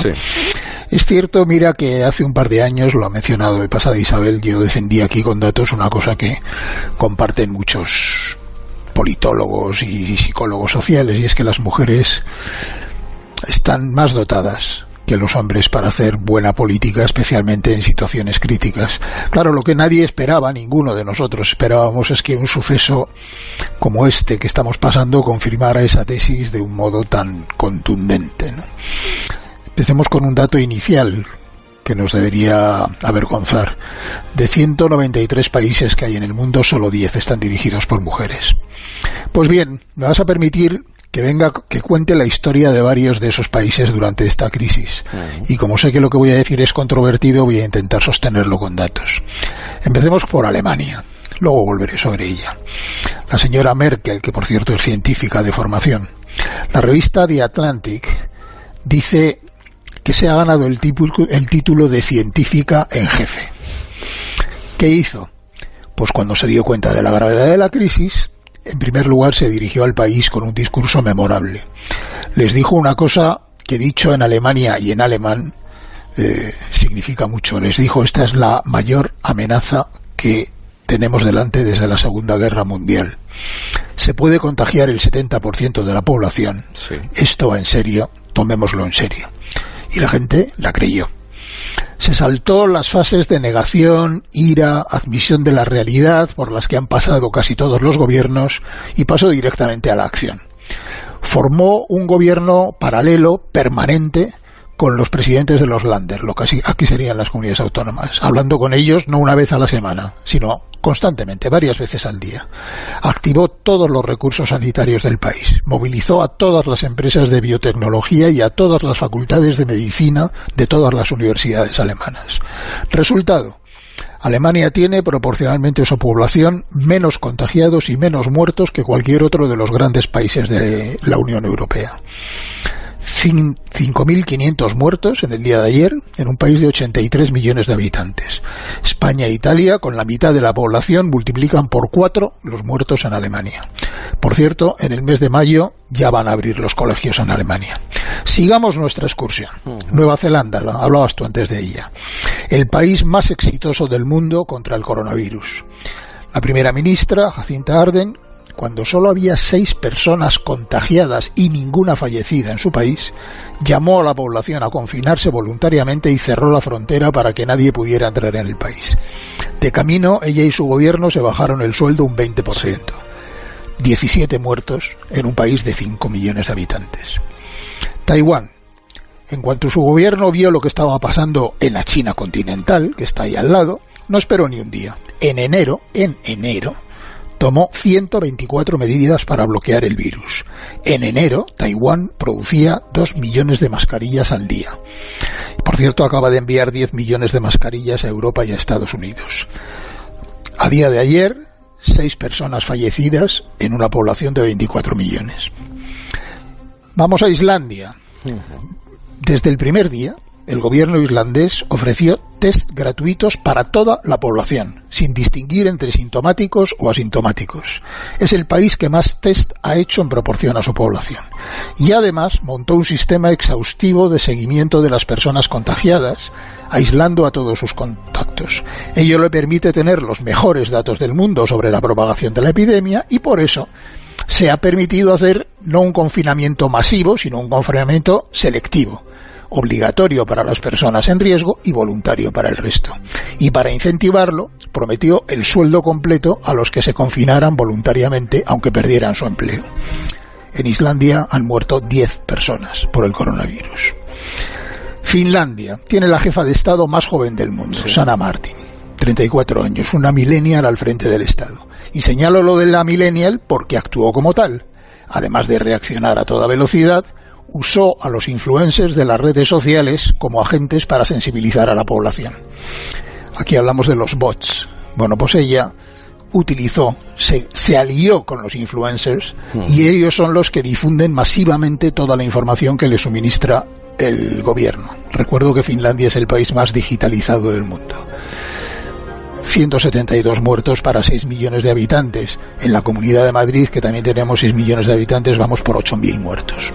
Sí. Es cierto, mira, que hace un par de años, lo ha mencionado de pasada Isabel, yo defendí aquí con datos una cosa que comparten muchos politólogos y psicólogos sociales, y es que las mujeres están más dotadas que los hombres para hacer buena política, especialmente en situaciones críticas. Claro, lo que nadie esperaba, ninguno de nosotros esperábamos, es que un suceso como este que estamos pasando confirmara esa tesis de un modo tan contundente, ¿no? Empecemos con un dato inicial que nos debería avergonzar. De 193 países que hay en el mundo, solo 10 están dirigidos por mujeres. Pues bien, me vas a permitir que cuente la historia de varios de esos países durante esta crisis. Y como sé que lo que voy a decir es controvertido, voy a intentar sostenerlo con datos. Empecemos por Alemania. Luego volveré sobre ella. La señora Merkel, que por cierto es científica de formación. La revista The Atlantic dice que se ha ganado el título de científica en jefe. ¿Qué hizo? Pues cuando se dio cuenta de la gravedad de la crisis, en primer lugar se dirigió al país con un discurso memorable. Les dijo una cosa que, dicho en Alemania y en alemán, significa mucho. Les dijo: esta es la mayor amenaza que tenemos delante desde la Segunda Guerra Mundial. Se puede contagiar el 70% de la población. Sí. Esto va en serio, tomémoslo en serio. Y la gente la creyó. Se saltó las fases de negación, ira, admisión de la realidad por las que han pasado casi todos los gobiernos y pasó directamente a la acción. Formó un gobierno paralelo, permanente, con los presidentes de los Länder, lo que aquí serían las comunidades autónomas, hablando con ellos no una vez a la semana, sino constantemente, varias veces al día. Activó todos los recursos sanitarios del país, movilizó a todas las empresas de biotecnología y a todas las facultades de medicina de todas las universidades alemanas. Resultado: Alemania tiene, proporcionalmente a su población, menos contagiados y menos muertos que cualquier otro de los grandes países de la Unión Europea. 5.500 muertos en el día de ayer en un país de 83 millones de habitantes. España e Italia, con la mitad de la población, multiplican por 4 los muertos en Alemania. Por cierto, en el mes de mayo ya van a abrir los colegios en Alemania. Sigamos nuestra excursión. Nueva Zelanda, hablabas tú antes de ella. El país más exitoso del mundo contra el coronavirus. La primera ministra, Jacinta Ardern, cuando solo había 6 personas contagiadas y ninguna fallecida en su país, llamó a la población a confinarse voluntariamente y cerró la frontera para que nadie pudiera entrar en el país. De camino, ella y su gobierno se bajaron el sueldo un 20%. 17 muertos en un país de 5 millones de habitantes. Taiwán. En cuanto su gobierno vio lo que estaba pasando en la China continental, que está ahí al lado, no esperó ni un día. En enero, tomó 124 medidas para bloquear el virus. En enero, Taiwán producía 2 millones de mascarillas al día. Por cierto, acaba de enviar 10 millones de mascarillas a Europa y a Estados Unidos. A día de ayer, 6 personas fallecidas en una población de 24 millones. Vamos a Islandia. Desde el primer día, el gobierno islandés ofreció test gratuitos para toda la población, sin distinguir entre sintomáticos o asintomáticos. Es el país que más test ha hecho en proporción a su población. Y además montó un sistema exhaustivo de seguimiento de las personas contagiadas, aislando a todos sus contactos. Ello le permite tener los mejores datos del mundo sobre la propagación de la epidemia y por eso se ha permitido hacer no un confinamiento masivo, sino un confinamiento selectivo, obligatorio para las personas en riesgo y voluntario para el resto. Y para incentivarlo, prometió el sueldo completo a los que se confinaran voluntariamente, aunque perdieran su empleo. En Islandia han muerto 10 personas por el coronavirus. Finlandia tiene la jefa de Estado más joven del mundo, Sanna Marin, 34 años, una millennial al frente del Estado. Y señalo lo de la millennial porque actuó como tal. Además de reaccionar a toda velocidad, usó a los influencers de las redes sociales como agentes para sensibilizar a la población. Aquí hablamos de los bots. Bueno, pues ella se alió con los influencers y ellos son los que difunden masivamente toda la información que le suministra el gobierno. Recuerdo que Finlandia es el país más digitalizado del mundo. 172 muertos para 6 millones de habitantes. En la Comunidad de Madrid, que también tenemos 6 millones de habitantes, vamos por 8.000 muertos.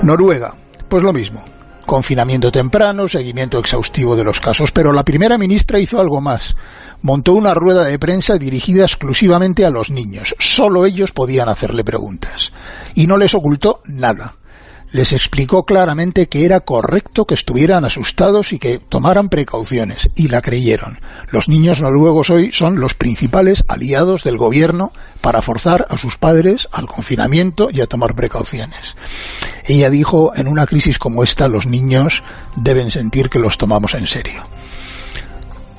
Noruega, pues lo mismo. confinamiento temprano, seguimiento exhaustivo de los casos. Pero la primera ministra hizo algo más. Montó una rueda de prensa dirigida exclusivamente a los niños. Solo ellos podían hacerle preguntas. Y no les ocultó nada. Les explicó claramente que era correcto que estuvieran asustados y que tomaran precauciones, y la creyeron. Los niños noruegos hoy son los principales aliados del gobierno para forzar a sus padres al confinamiento y a tomar precauciones. Ella dijo, en una crisis como esta, los niños deben sentir que los tomamos en serio.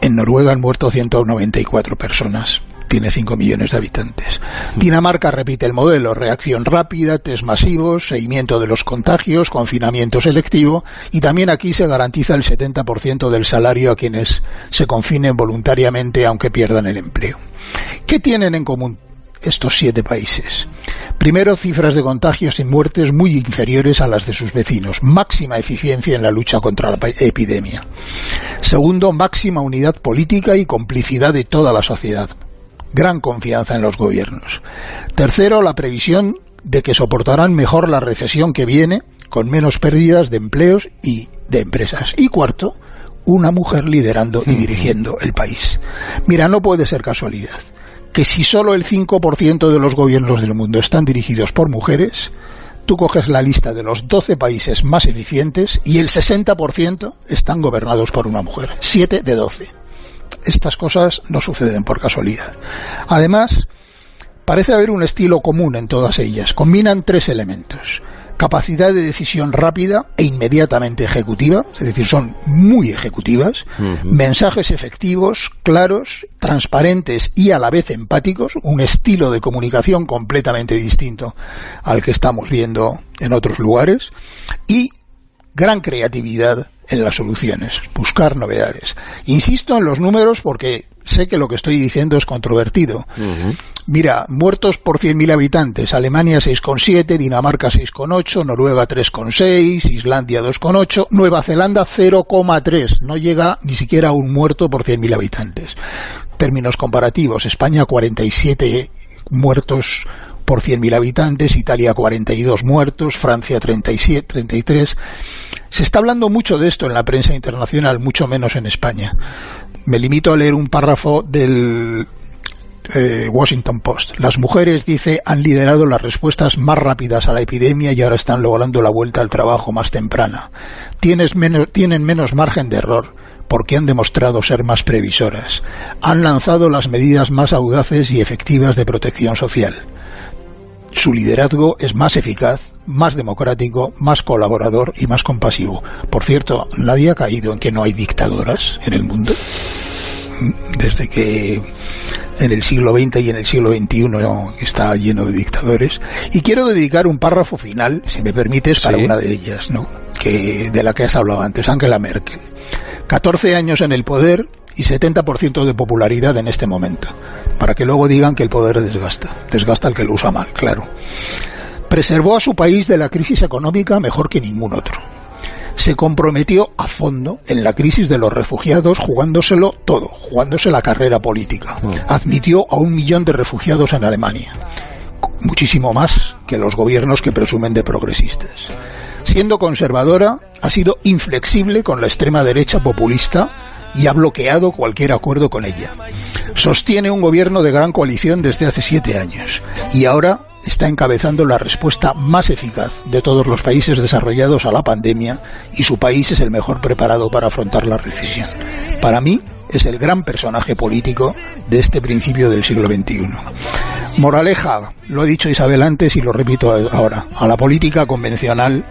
En Noruega han muerto 194 personas. Tiene 5 millones de habitantes. Dinamarca repite el modelo: reacción rápida, test masivos, seguimiento de los contagios, confinamiento selectivo, y también aquí se garantiza el 70% del salario a quienes se confinen voluntariamente aunque pierdan el empleo. ¿Qué tienen en común estos 7 países? Primero, cifras de contagios y muertes muy inferiores a las de sus vecinos. Máxima eficiencia en la lucha contra la epidemia. Segundo, máxima unidad política y complicidad de toda la sociedad. Gran confianza en los gobiernos. Tercero, la previsión de que soportarán mejor la recesión que viene, con menos pérdidas de empleos y de empresas. Y cuarto, una mujer liderando y dirigiendo el país. Mira, no puede ser casualidad que si solo el 5% de los gobiernos del mundo están dirigidos por mujeres, tú coges la lista de los 12 países más eficientes y el 60% están gobernados por una mujer. 7 de 12. Estas cosas no suceden por casualidad. Además, parece haber un estilo común en todas ellas. Combinan 3 elementos: capacidad de decisión rápida e inmediatamente ejecutiva, es decir, son muy ejecutivas, mensajes efectivos, claros, transparentes y a la vez empáticos, un estilo de comunicación completamente distinto al que estamos viendo en otros lugares, y gran creatividad en las soluciones, buscar novedades. Insisto en los números porque sé que lo que estoy diciendo es controvertido. Mira, muertos por 100.000 habitantes: Alemania 6,7, Dinamarca 6,8, Noruega 3,6, Islandia 2,8, Nueva Zelanda 0,3. No llega ni siquiera a un muerto por 100.000 habitantes. Términos comparativos: España 47 muertos por 100.000 habitantes, Italia 42 muertos, Francia 33. Se está hablando mucho de esto en la prensa internacional, mucho menos en España. Me limito a leer un párrafo del Washington Post. Las mujeres, dice, han liderado las respuestas más rápidas a la epidemia y ahora están logrando la vuelta al trabajo más temprana. Tienen menos margen de error porque han demostrado ser más previsoras. Han lanzado las medidas más audaces y efectivas de protección social. Su liderazgo es más eficaz, más democrático, más colaborador y más compasivo. Por cierto, nadie ha caído en que no hay dictadoras en el mundo. Desde que en el siglo XX y en el siglo XXI está lleno de dictadores. Y quiero dedicar un párrafo final, si me permites, para una de ellas, ¿no? De la que has hablado antes, Angela Merkel. 14 años en el poder y 70% de popularidad en este momento, para que luego digan que el poder desgasta al que lo usa mal, claro. Preservó a su país de la crisis económica mejor que ningún otro. Se comprometió a fondo en la crisis de los refugiados, jugándoselo todo, jugándose la carrera política. Admitió a 1 millón de refugiados en Alemania, muchísimo más que los gobiernos que presumen de progresistas. Siendo conservadora, ha sido inflexible con la extrema derecha populista y ha bloqueado cualquier acuerdo con ella. Sostiene un gobierno de gran coalición desde hace 7 años y ahora está encabezando la respuesta más eficaz de todos los países desarrollados a la pandemia, y su país es el mejor preparado para afrontar la recesión. Para mí, es el gran personaje político de este principio del siglo XXI. Moraleja, lo ha dicho Isabel antes y lo repito ahora: a la política convencional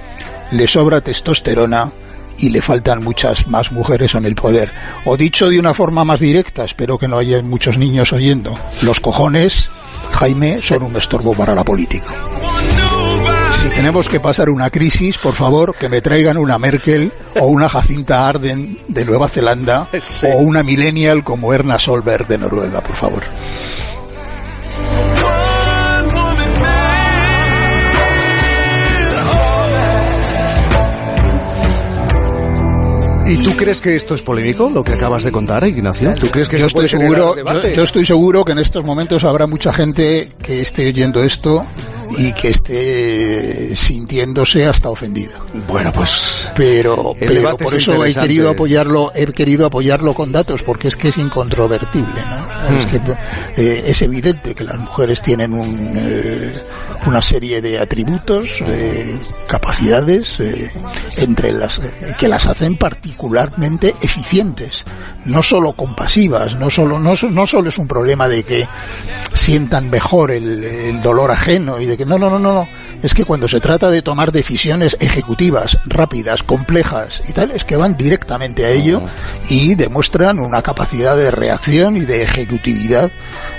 le sobra testosterona y le faltan muchas más mujeres en el poder. O dicho de una forma más directa, espero que no haya muchos niños oyendo: los cojones, Jaime, son un estorbo para la política. Si tenemos que pasar una crisis, por favor, que me traigan una Merkel o una Jacinta Ardern de Nueva Zelanda, sí, o una millennial como Erna Solberg de Noruega, por favor. ¿Y tú crees que esto es polémico, lo que acabas de contar, Ignacio? ¿Tú crees que yo estoy seguro que en estos momentos habrá mucha gente que esté oyendo esto y que esté sintiéndose hasta ofendido. Bueno, pues pero por eso he querido apoyarlo con datos, porque es que es incontrovertible, ¿no? Es que es evidente que las mujeres tienen una serie de atributos, capacidades, entre las que las hacen particularmente eficientes, no solo compasivas, no solo es un problema de que sientan mejor el dolor ajeno y de que no, es que cuando se trata de tomar decisiones ejecutivas, rápidas, complejas y tal, es que van directamente a ello y demuestran una capacidad de reacción y de ejecutividad,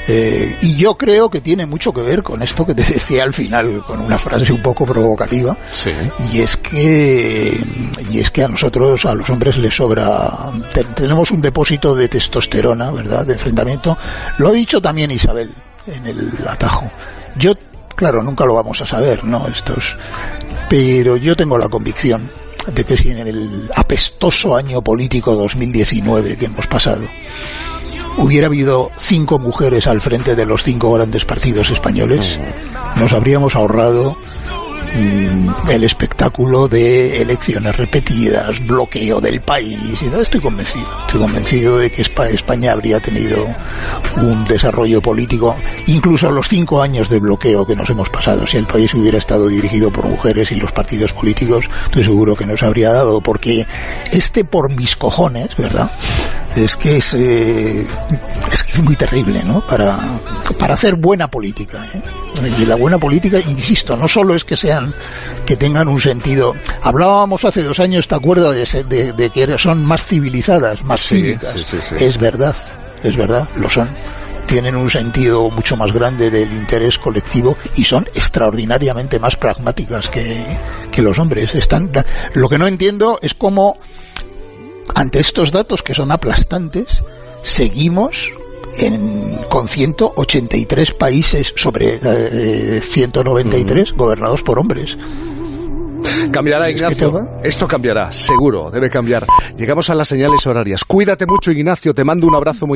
y yo creo que tiene mucho que ver con esto que te decía al final, con una frase un poco provocativa, sí. y es que a nosotros, a los hombres, les sobra, tenemos un depósito de testosterona, ¿verdad?, de enfrentamiento. Lo ha dicho también Isabel en el atajo. Yo, claro, nunca lo vamos a saber, ¿no?, pero yo tengo la convicción de que si en el apestoso año político 2019 que hemos pasado hubiera habido 5 mujeres al frente de los 5 grandes partidos españoles, nos habríamos ahorrado el espectáculo de elecciones repetidas, bloqueo del país, y no, estoy convencido de que España habría tenido un desarrollo político, incluso los 5 años de bloqueo que nos hemos pasado. Si el país hubiera estado dirigido por mujeres y los partidos políticos, estoy seguro que nos habría dado, porque por mis cojones, ¿verdad?, es que es muy terrible, ¿no?, para hacer buena política, ¿eh? Y la buena política, insisto, no solo es que tengan un sentido. Hablábamos hace 2 años, ¿te acuerdas?, de que son más civilizadas, más cívicas. Sí. Es verdad, lo son. Tienen un sentido mucho más grande del interés colectivo y son extraordinariamente más pragmáticas que los hombres. Lo que no entiendo es cómo, ante estos datos que son aplastantes, seguimos con 183 países sobre 193 gobernados por hombres. Cambiará, Ignacio. Esto cambiará, seguro, debe cambiar. Llegamos a las señales horarias. Cuídate mucho, Ignacio. Te mando un abrazo muy